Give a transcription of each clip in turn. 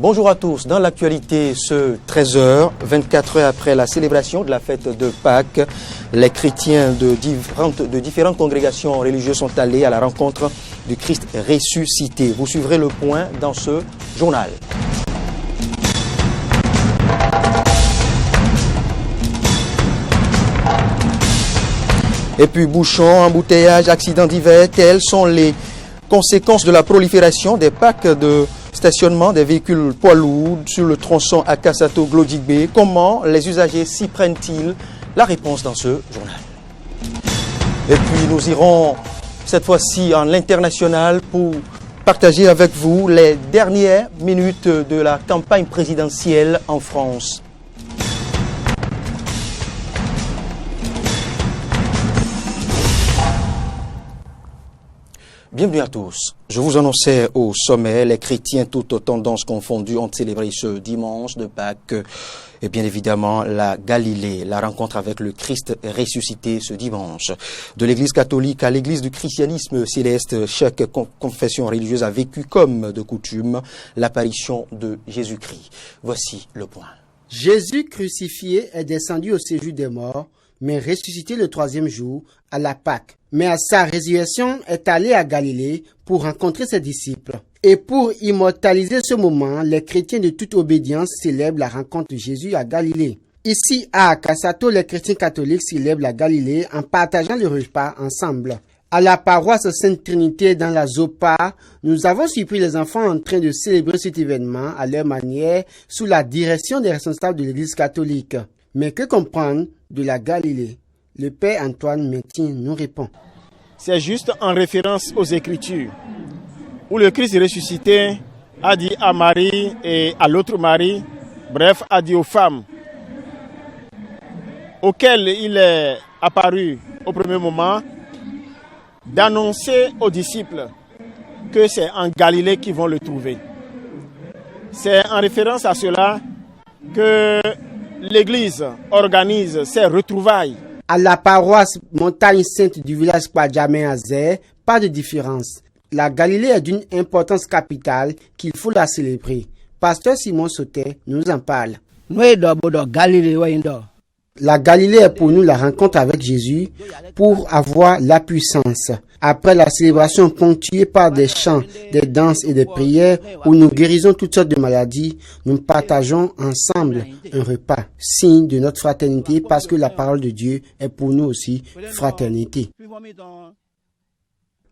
Bonjour à tous. Dans l'actualité, ce 13h, 24 heures après la célébration de la fête de Pâques, les chrétiens de différentes congrégations religieuses sont allés à la rencontre du Christ ressuscité. Vous suivrez le point dans ce journal. Et puis bouchons, embouteillages, accidents divers, quelles sont les conséquences de la prolifération des packs de stationnement des véhicules poids lourds sur le tronçon à Kassato-Glodigbe? Comment les usagers s'y prennent-ils? La réponse dans ce journal. Et puis nous irons cette fois-ci en l'international pour partager avec vous les dernières minutes de la campagne présidentielle en France. Bienvenue à tous. Je vous annonçais au sommet, les chrétiens toutes tendances confondues ont célébré ce dimanche de Pâques et bien évidemment la Galilée, la rencontre avec le Christ ressuscité ce dimanche. De l'église catholique à l'église du christianisme céleste, chaque confession religieuse a vécu comme de coutume l'apparition de Jésus-Christ. Voici le point. Jésus crucifié est descendu au séjour des morts, mais ressuscité le troisième jour à la Pâque. Mais à sa résurrection est allé à Galilée pour rencontrer ses disciples. Et pour immortaliser ce moment, les chrétiens de toute obédience célèbrent la rencontre de Jésus à Galilée. Ici à Kassato, les chrétiens catholiques célèbrent la Galilée en partageant le repas ensemble. À la paroisse Sainte Trinité dans la Zopa, nous avons surpris les enfants en train de célébrer cet événement à leur manière sous la direction des responsables de l'église catholique. Mais que comprendre de la Galilée? Le père Antoine Métin nous répond. C'est juste en référence aux Écritures, où le Christ ressuscité a dit à Marie et à l'autre Marie, bref, a dit aux femmes, auxquelles il est apparu au premier moment, d'annoncer aux disciples que c'est en Galilée qu'ils vont le trouver. C'est en référence à cela que l'Église organise ses retrouvailles. À la paroisse Montagne Sainte du village Kwadjamé-Azé, pas de différence. La Galilée est d'une importance capitale qu'il faut la célébrer. Pasteur Simon Sautet nous en parle. La Galilée est pour nous la rencontre avec Jésus pour avoir la puissance. Après la célébration ponctuée par des chants, des danses et des prières où nous guérisons toutes sortes de maladies, nous partageons ensemble un repas, signe de notre fraternité parce que la parole de Dieu est pour nous aussi fraternité.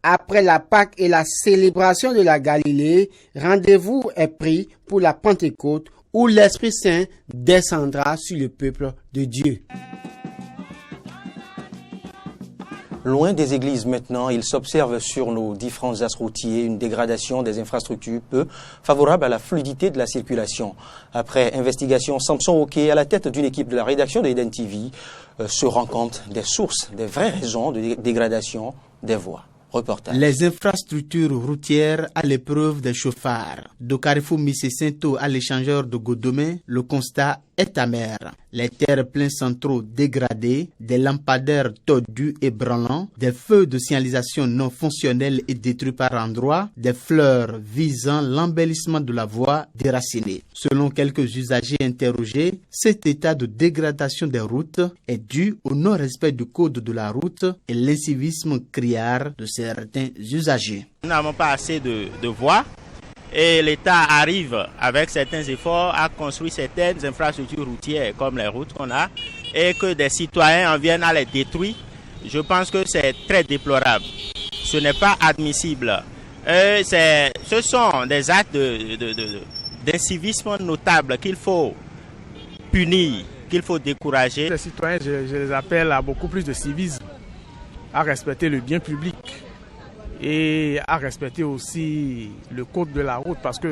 Après la Pâque et la célébration de la Galilée, rendez-vous est pris pour la Pentecôte où l'Esprit Saint descendra sur le peuple de Dieu. Loin des églises maintenant, il s'observe sur nos différents axes routiers une dégradation des infrastructures peu favorable à la fluidité de la circulation. Après investigation, Samson Oké, à la tête d'une équipe de la rédaction de Eden TV, se rend compte des sources, des vraies raisons de dégradation des voies. Reportage. Les infrastructures routières à l'épreuve des chauffards. De Carrefour Missé-Sainto à l'échangeur de Godomé, le constat est amer. Les terre-pleins centraux dégradés, des lampadaires tordus et branlants, des feux de signalisation non fonctionnels et détruits par endroits, des fleurs visant l'embellissement de la voie déracinées. Selon quelques usagers interrogés, cet état de dégradation des routes est dû au non-respect du code de la route et l'incivisme criard de certains usagers. Nous n'avons pas assez de voies. Et l'État arrive avec certains efforts à construire certaines infrastructures routières comme les routes qu'on a et que des citoyens en viennent à les détruire. Je pense que c'est très déplorable. Ce n'est pas admissible. Ce sont des actes d'incivisme notables qu'il faut punir, qu'il faut décourager. Les citoyens, je les appelle à beaucoup plus de civisme, à respecter le bien public et à respecter aussi le code de la route parce que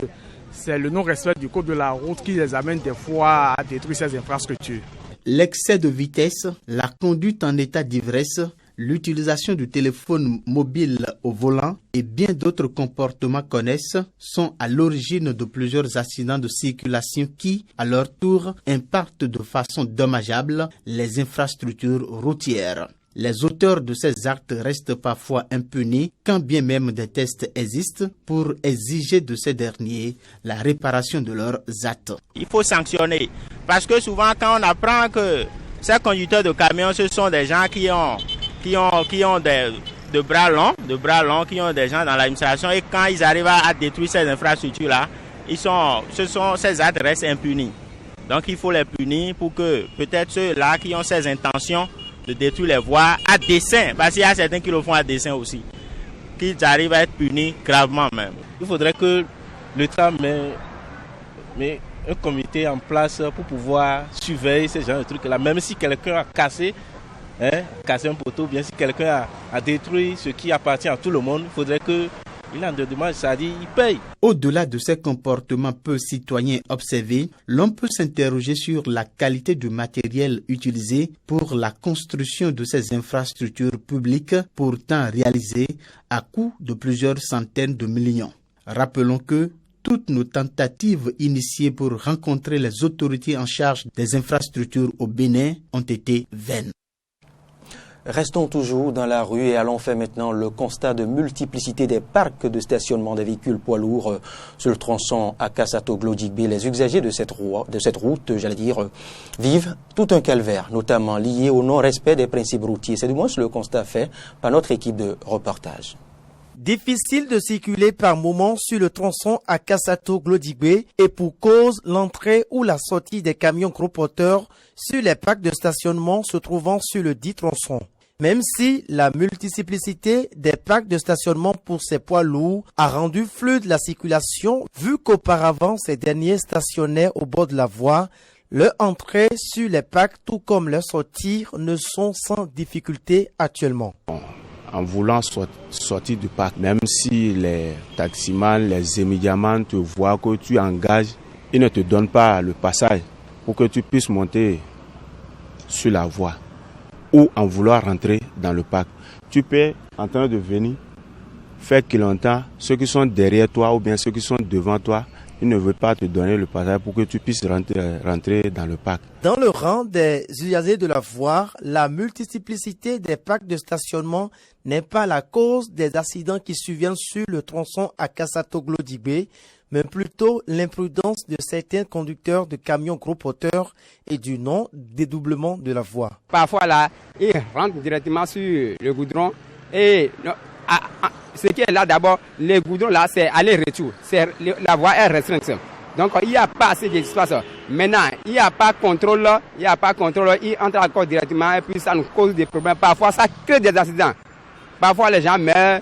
c'est le non-respect du code de la route qui les amène des fois à détruire ces infrastructures. L'excès de vitesse, la conduite en état d'ivresse, l'utilisation du téléphone mobile au volant et bien d'autres comportements connexes sont à l'origine de plusieurs accidents de circulation qui, à leur tour, impactent de façon dommageable les infrastructures routières. Les auteurs de ces actes restent parfois impunis, quand bien même des tests existent pour exiger de ces derniers la réparation de leurs actes. Il faut sanctionner, parce que souvent quand on apprend que ces conducteurs de camions, ce sont des gens qui ont de bras longs, qui ont des gens dans l'administration, et quand ils arrivent à détruire ces infrastructures-là, ces actes restent impunis. Donc il faut les punir pour que peut-être ceux-là qui ont ces intentions de détruire les voies à dessein, parce qu'il y a certains qui le font à dessein aussi, qu'ils arrivent à être punis gravement même. Il faudrait que l'État met un comité en place pour pouvoir surveiller ces genres de trucs-là. Même si quelqu'un a cassé un poteau, bien si quelqu'un a détruit ce qui appartient à tout le monde, il faudrait qu'il en demande, c'est-à-dire il paye. Au-delà de ces comportements peu citoyens observés, l'on peut s'interroger sur la qualité du matériel utilisé pour la construction de ces infrastructures publiques, pourtant réalisées à coût de plusieurs centaines de millions. Rappelons que toutes nos tentatives initiées pour rencontrer les autorités en charge des infrastructures au Bénin ont été vaines. Restons toujours dans la rue et allons faire maintenant le constat de multiplicité des parcs de stationnement des véhicules poids lourds sur le tronçon Akasato-Glodjigbe. Les usagers de cette route, vivent tout un calvaire, notamment lié au non-respect des principes routiers. C'est du moins le constat fait par notre équipe de reportage. Difficile de circuler par moments sur le tronçon Akasato-Glodjigbe et pour cause l'entrée ou la sortie des camions gros porteurs sur les parcs de stationnement se trouvant sur le dit tronçon. Même si la multiplicité des parcs de stationnement pour ces poids lourds a rendu fluide la circulation, vu qu'auparavant ces derniers stationnaient au bord de la voie, leur entrée sur les parcs tout comme leur sortie ne sont sans difficulté actuellement. En voulant sortir du parc, même si les taximans, les émédiamans te voient que tu engages, ils ne te donnent pas le passage pour que tu puisses monter sur la voie ou en vouloir rentrer dans le parc. Tu peux, en train de venir, faire que longtemps, ceux qui sont derrière toi ou bien ceux qui sont devant toi, ils ne veulent pas te donner le passage pour que tu puisses rentrer dans le parc. Dans le rang des usagers de la voie, la multiplicité des parcs de stationnement n'est pas la cause des accidents qui surviennent sur le tronçon Akasato-Glodjigbe, mais plutôt l'imprudence de certains conducteurs de camions gros porteurs et du non-dédoublement de la voie. Parfois là, ils rentrent directement sur le goudron et ce qui est là d'abord, le goudron là, c'est aller-retour. La voie est restreinte. Donc il n'y a pas assez d'espace. Maintenant, il n'y a pas de contrôle, ils entrent encore directement et puis ça nous cause des problèmes. Parfois ça crée des accidents. Parfois les gens meurent.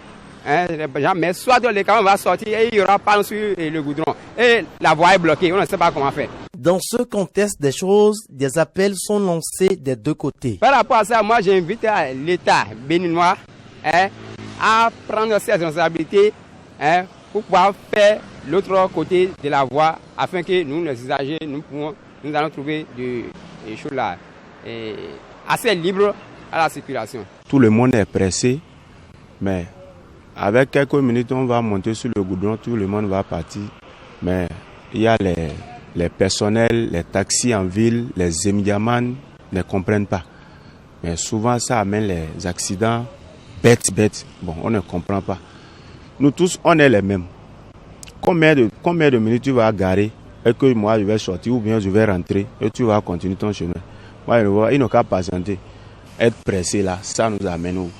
Soit le camion va sortir et il n'y aura pas sur le goudron. Et la voie est bloquée, on ne sait pas comment faire. Dans ce contexte des choses, des appels sont lancés des deux côtés. Par rapport à ça, moi j'invite l'État béninois à prendre ses responsabilités pour pouvoir faire l'autre côté de la voie afin que nous, les usagers, nous allons trouver des choses là assez libres à la circulation. Tout le monde est pressé, mais avec quelques minutes, on va monter sur le goudron, tout le monde va partir. Mais il y a les personnels, les taxis en ville, les émédiamans ne comprennent pas. Mais souvent, ça amène les accidents bêtes. Bon, on ne comprend pas. Nous tous, on est les mêmes. Combien de minutes tu vas garer et que moi, je vais sortir ou bien je vais rentrer et tu vas continuer ton chemin. Moi, il n'y a qu'à patienter. Être pressé là, ça nous amène où?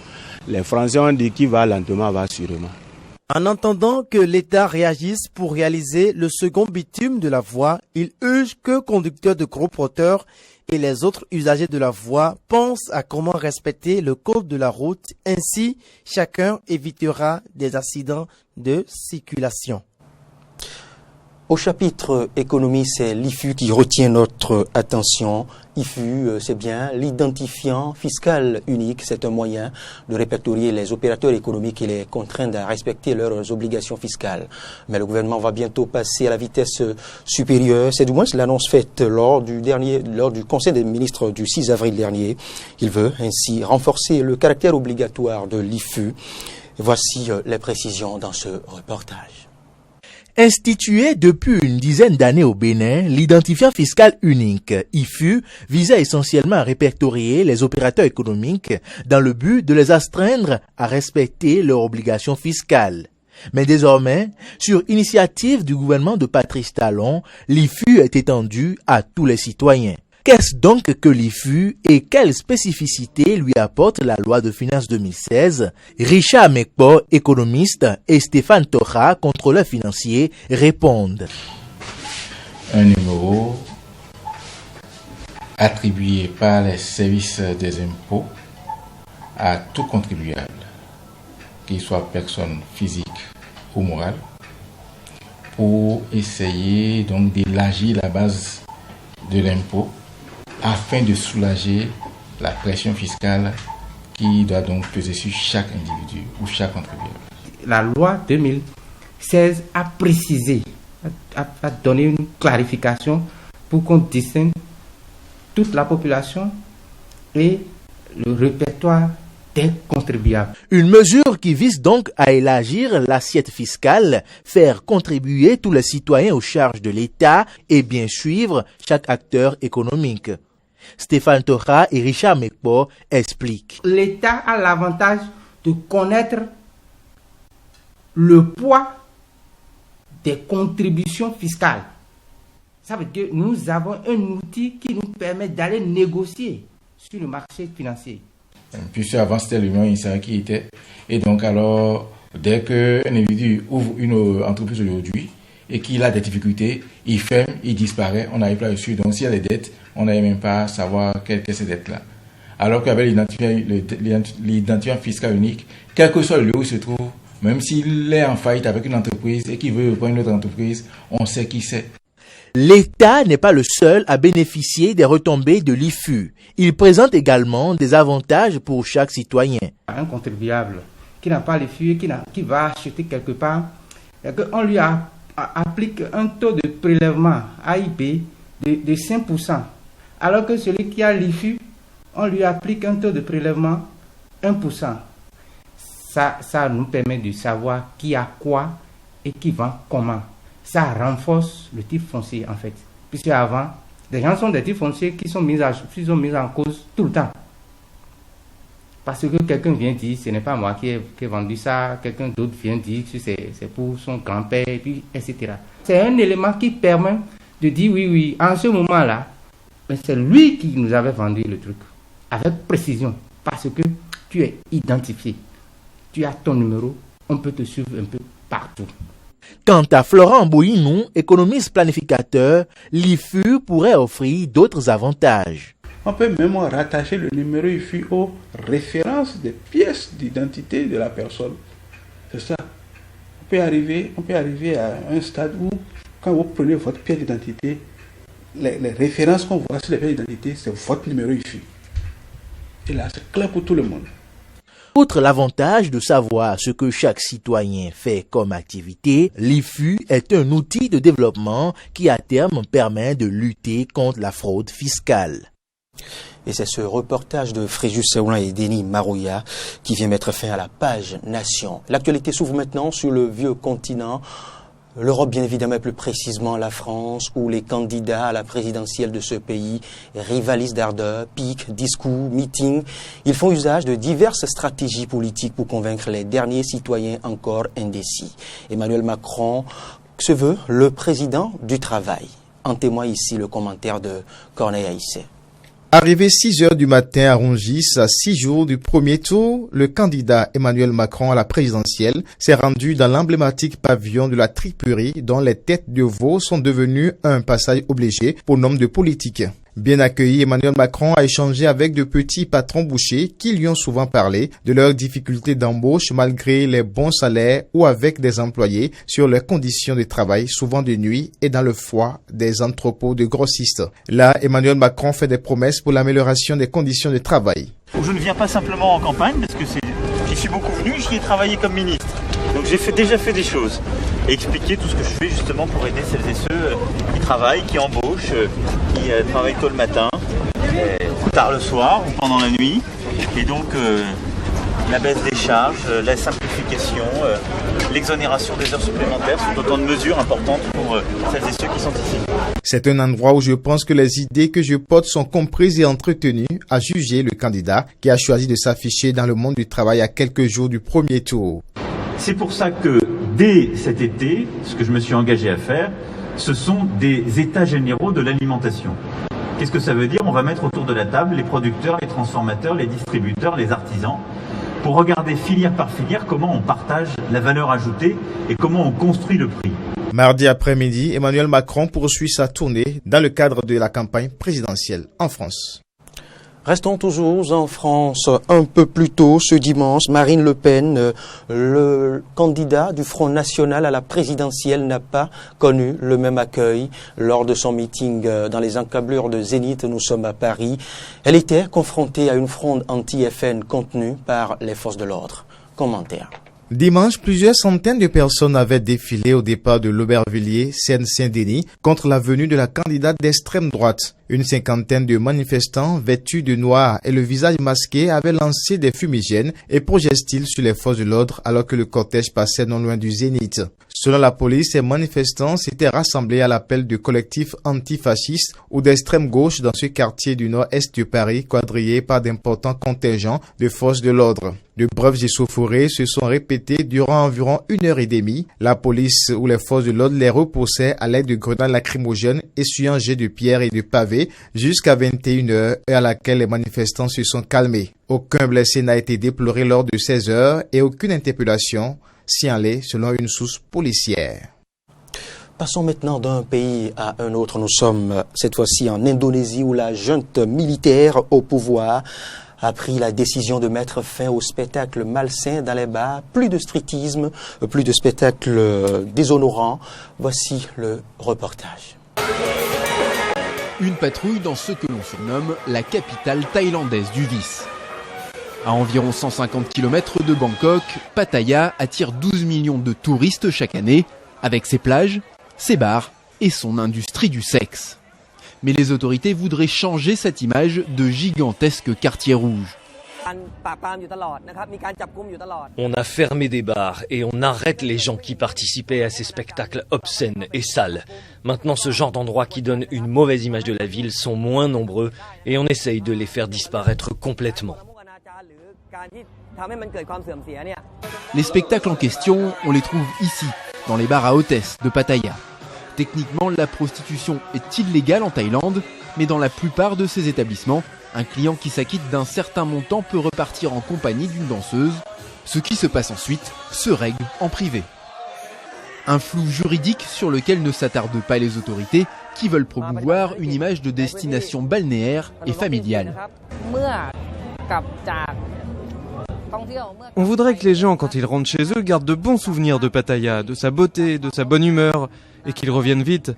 Les Français ont dit qui va lentement va sûrement. En attendant que l'État réagisse pour réaliser le second bitume de la voie, il urge que conducteurs de gros porteurs et les autres usagers de la voie pensent à comment respecter le code de la route. Ainsi, chacun évitera des accidents de circulation. Au chapitre économie, c'est l'IFU qui retient notre attention. IFU, c'est bien l'identifiant fiscal unique. C'est un moyen de répertorier les opérateurs économiques et les contraindre à respecter leurs obligations fiscales. Mais le gouvernement va bientôt passer à la vitesse supérieure. C'est du moins l'annonce faite lors du Conseil des ministres du 6 avril dernier. Il veut ainsi renforcer le caractère obligatoire de l'IFU. Voici les précisions dans ce reportage. Institué depuis une dizaine d'années au Bénin, l'identifiant fiscal unique, IFU, visait essentiellement à répertorier les opérateurs économiques dans le but de les astreindre à respecter leurs obligations fiscales. Mais désormais, sur initiative du gouvernement de Patrice Talon, l'IFU est étendu à tous les citoyens. Qu'est-ce donc que l'IFU et quelles spécificités lui apporte la loi de finances 2016? Richard Mekpo, économiste, et Stéphane Tora, contrôleur financier, répondent. Un numéro attribué par les services des impôts à tout contribuable, qu'il soit personne physique ou morale, pour essayer donc d'élargir la base de l'impôt afin de soulager la pression fiscale qui doit donc peser sur chaque individu ou chaque contribuable. La loi 2016 a précisé, a donné une clarification pour qu'on distingue toute la population et le répertoire des contribuables. Une mesure qui vise donc à élargir l'assiette fiscale, faire contribuer tous les citoyens aux charges de l'État et bien suivre chaque acteur économique. Stéphane Tora et Richard Mekpo expliquent. L'État a l'avantage de connaître le poids des contributions fiscales. Ça veut dire que nous avons un outil qui nous permet d'aller négocier sur le marché financier. Puisque avant c'était l'Union qui était. Et donc alors, dès qu'un individu ouvre une entreprise aujourd'hui et qu'il a des difficultés, il ferme, il disparaît, on n'arrive pas dessus. Donc s'il y a des dettes, on n'arrive même pas à savoir quelles sont ces dettes-là. Alors qu'avec l'identifiant fiscal unique, quel que soit le lieu où il se trouve, même s'il est en faillite avec une entreprise et qu'il veut reprendre une autre entreprise, on sait qui c'est. L'État n'est pas le seul à bénéficier des retombées de l'IFU. Il présente également des avantages pour chaque citoyen. Un contribuable qui n'a pas l'IFU et qui va acheter quelque part, on lui applique un taux de prélèvement AIP de 5%, alors que celui qui a l'IFU, on lui applique un taux de prélèvement 1%. Ça nous permet de savoir qui a quoi et qui vend comment. Ça renforce le titre foncier en fait. Puisque avant, les gens sont des titres fonciers qui sont mis en cause tout le temps. Parce que quelqu'un vient dire, ce n'est pas moi qui ai vendu ça, quelqu'un d'autre vient dire que c'est pour son grand-père, etc. C'est un élément qui permet de dire oui, en ce moment-là, c'est lui qui nous avait vendu le truc. Avec précision. Parce que tu es identifié. Tu as ton numéro, on peut te suivre un peu partout. Quant à Florent Bouinou, économiste planificateur, l'IFU pourrait offrir d'autres avantages. On peut même rattacher le numéro IFU aux références des pièces d'identité de la personne. C'est ça. On peut arriver à un stade où, quand vous prenez votre pièce d'identité, les références qu'on voit sur les pièces d'identité, c'est votre numéro IFU. Et là, c'est clair pour tout le monde. Outre l'avantage de savoir ce que chaque citoyen fait comme activité, l'IFU est un outil de développement qui à terme permet de lutter contre la fraude fiscale. Et c'est ce reportage de Fréjus Seoulin et Denis Marouya qui vient mettre fin à la page Nation. L'actualité s'ouvre maintenant sur le vieux continent. L'Europe, bien évidemment, et plus précisément la France, où les candidats à la présidentielle de ce pays rivalisent d'ardeur, piquent, discours, meetings. Ils font usage de diverses stratégies politiques pour convaincre les derniers citoyens encore indécis. Emmanuel Macron se veut le président du travail. En témoigne ici le commentaire de Corneille Haïssé. Arrivé 6 heures du matin à Rungis, à 6 jours du premier tour, le candidat Emmanuel Macron à la présidentielle s'est rendu dans l'emblématique pavillon de la Triperie dont les têtes de veau sont devenues un passage obligé pour nombre de politiques. Bien accueilli, Emmanuel Macron a échangé avec de petits patrons bouchers qui lui ont souvent parlé de leurs difficultés d'embauche malgré les bons salaires ou avec des employés sur leurs conditions de travail, souvent de nuit et dans le froid des entrepôts de grossistes. Là, Emmanuel Macron fait des promesses pour l'amélioration des conditions de travail. Je ne viens pas simplement en campagne parce que j'y suis beaucoup venu, j'y ai travaillé comme ministre. Donc j'ai déjà fait des choses et expliquer tout ce que je fais justement pour aider celles et ceux qui travaillent, qui embauchent, qui travaillent tôt le matin, tard le soir ou pendant la nuit. Et donc la baisse des charges, la simplification, l'exonération des heures supplémentaires sont autant de mesures importantes pour celles et ceux qui sont ici. C'est un endroit où je pense que les idées que je porte sont comprises et entretenues, a jugé le candidat qui a choisi de s'afficher dans le monde du travail à quelques jours du premier tour. C'est pour ça que dès cet été, ce que je me suis engagé à faire, ce sont des états généraux de l'alimentation. Qu'est-ce que ça veut dire? On va mettre autour de la table les producteurs, les transformateurs, les distributeurs, les artisans, pour regarder filière par filière comment on partage la valeur ajoutée et comment on construit le prix. Mardi après-midi, Emmanuel Macron poursuit sa tournée dans le cadre de la campagne présidentielle en France. Restons toujours en France. Un peu plus tôt ce dimanche, Marine Le Pen, le candidat du Front National à la présidentielle, n'a pas connu le même accueil lors de son meeting dans les encablures de Zénith. Nous sommes à Paris. Elle était confrontée à une fronde anti-FN contenue par les forces de l'ordre. Commentaire. Dimanche, plusieurs centaines de personnes avaient défilé au départ de l'Aubervilliers, Seine-Saint-Denis, contre la venue de la candidate d'extrême droite. Une cinquantaine de manifestants vêtus de noir et le visage masqué avaient lancé des fumigènes et projectiles sur les forces de l'ordre alors que le cortège passait non loin du Zénith. Selon la police, ces manifestants s'étaient rassemblés à l'appel de collectifs antifascistes ou d'extrême gauche dans ce quartier du nord-est de Paris, quadrillé par d'importants contingents de forces de l'ordre. De brèves échauffourées se sont répétées durant environ 1h30. La police ou les forces de l'ordre les repoussaient à l'aide de grenades lacrymogènes essuyant jets de pierres et de pavés jusqu'à 21h, heure à laquelle les manifestants se sont calmés. Aucun blessé n'a été déploré lors de ces heures et aucune interpellation signalée selon une source policière. Passons maintenant d'un pays à un autre. Nous sommes cette fois-ci en Indonésie où la junte militaire au pouvoir a pris la décision de mettre fin au spectacle malsain dans les bars. Plus de strytisme, plus de spectacles déshonorants. Voici le reportage. Une patrouille dans ce que l'on surnomme la capitale thaïlandaise du vice. À environ 150 km de Bangkok, Pattaya attire 12 millions de touristes chaque année, avec ses plages, ses bars et son industrie du sexe. Mais les autorités voudraient changer cette image de gigantesque quartier rouge. On a fermé des bars et on arrête les gens qui participaient à ces spectacles obscènes et sales. Maintenant, ce genre d'endroits qui donnent une mauvaise image de la ville sont moins nombreux et on essaye de les faire disparaître complètement. Les spectacles en question, on les trouve ici, dans les bars à hôtesses de Pattaya. Techniquement, la prostitution est illégale en Thaïlande, mais dans la plupart de ces établissements, un client qui s'acquitte d'un certain montant peut repartir en compagnie d'une danseuse. Ce qui se passe ensuite se règle en privé. Un flou juridique sur lequel ne s'attardent pas les autorités qui veulent promouvoir une image de destination balnéaire et familiale. On voudrait que les gens, quand ils rentrent chez eux, gardent de bons souvenirs de Pattaya, de sa beauté, de sa bonne humeur, et qu'ils reviennent vite.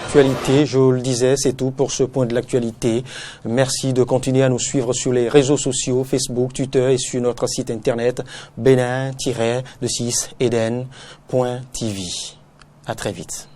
Actualité, je le disais, c'est tout pour ce point de l'actualité. Merci de continuer à nous suivre sur les réseaux sociaux, Facebook, Twitter et sur notre site internet benin-de6eden.tv. À très vite.